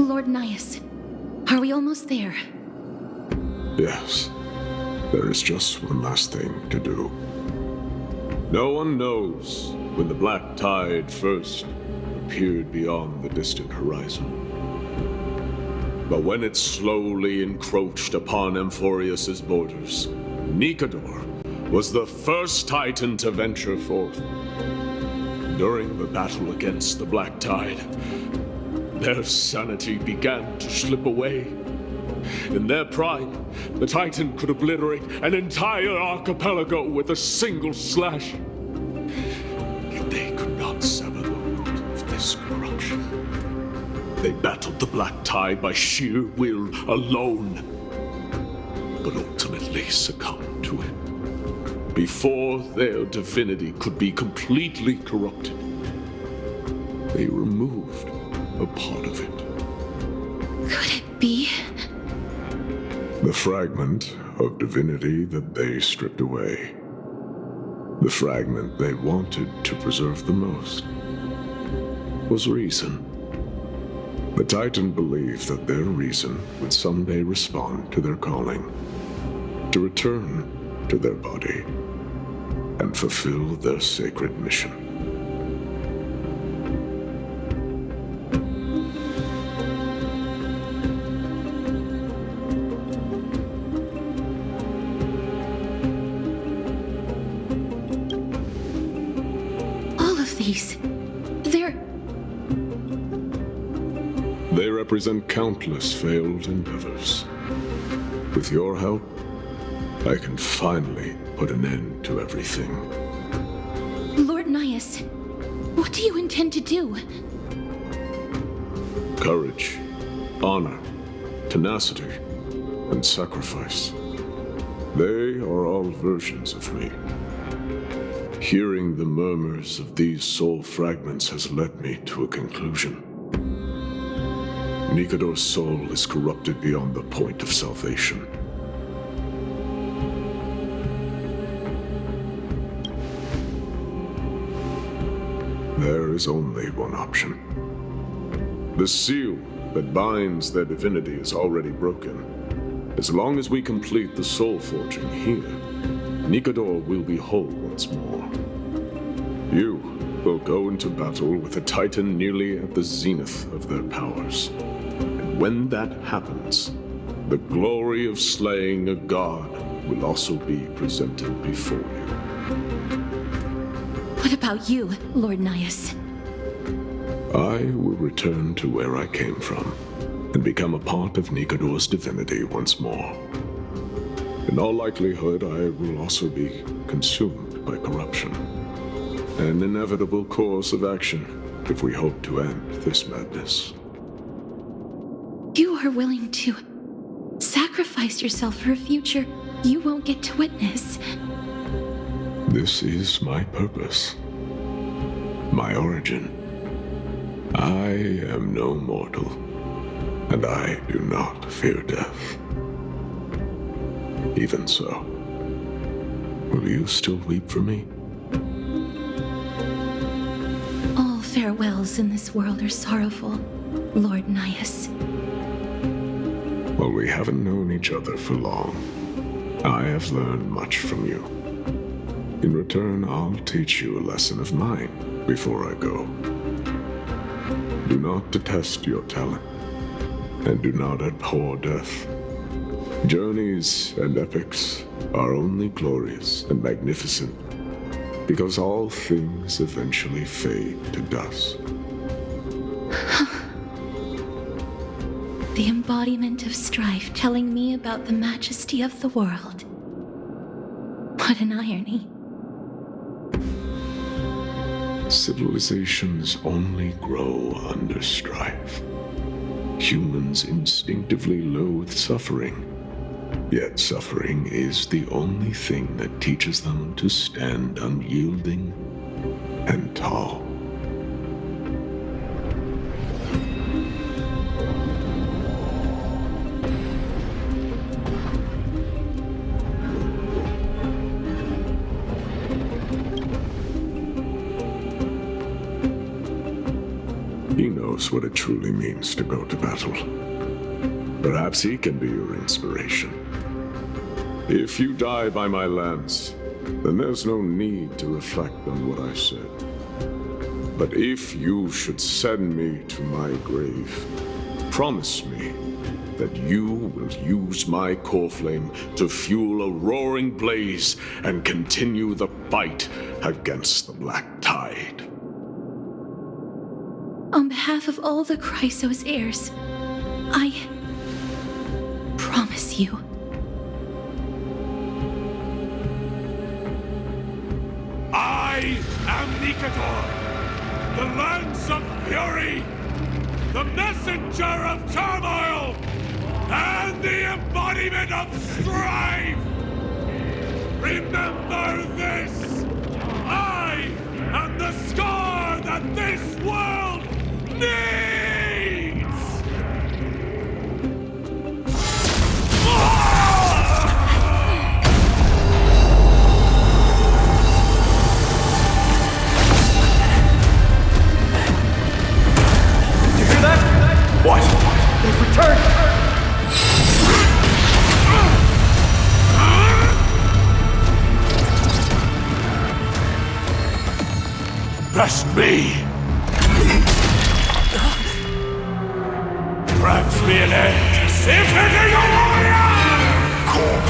Lord Nias, are we almost there? Yes. There is just one last thing to do. No one knows when the black tide first appeared beyond the distant horizon. But when it slowly encroached upon Amphorius's borders, Nikador was the first Titan to venture forth. During the battle against the black tide, their sanity began to slip away. In their pride, the Titan could obliterate an entire archipelago with a single slash. Yet they could not sever the root of this corruption. They battled the black tide by sheer will alone, but ultimately succumbed to it before their divinity could be completely corrupted. They removed a part of it. Could it be? The fragment of divinity that they stripped away. The fragment they wanted to preserve the most was reason. The Titan believed that their reason would someday respond to their calling, to return to their body, and fulfill their sacred mission. They represent countless failed endeavors. With your help, I can finally put an end to everything. Lord Nias, what do you intend to do? Courage, honor, tenacity, and sacrifice. They are all versions of me. Hearing the murmurs of these soul fragments has led me to a conclusion. Nikador's soul is corrupted beyond the point of salvation. There is only one option. The seal that binds their divinity is already broken. As long as we complete the soul forging here, Nikador will be whole once more. You will go into battle with a Titan nearly at the zenith of their powers. And when that happens, the glory of slaying a god will also be presented before you. What about you, Lord Nias? I will return to where I came from and become a part of Nikador's divinity once more. In all likelihood, I will also be consumed by corruption. An inevitable course of action if we hope to end this madness. You are willing to sacrifice yourself for a future you won't get to witness. This is my purpose. My origin. I am no mortal, and I do not fear death. Even so, will you still weep for me? All farewells in this world are sorrowful, Lord Nias. Well, we haven't known each other for long. I have learned much from you. In return, I'll teach you a lesson of mine before I go. Do not detest your talent, and do not abhor death. Journeys and epics are only glorious and magnificent because all things eventually fade to dust. The embodiment of strife telling me about the majesty of the world. What an irony. Civilizations only grow under strife. Humans instinctively loathe suffering. Yet suffering is the only thing that teaches them to stand unyielding and tall. He knows what it truly means to go to battle. Perhaps he can be your inspiration. If you die by my lance, then there's no need to reflect on what I said. But if you should send me to my grave, promise me that you will use my core flame to fuel a roaring blaze and continue the fight against the Black Tide. On behalf of all the Chrysos heirs, I promise you. I am Nikador, the lance of fury, the messenger of turmoil, and the embodiment of strife! Remember this! I am the scar that this world needs! You hear that? What? They've returned! Best me! Grant me an end to see if it is a warrior! Core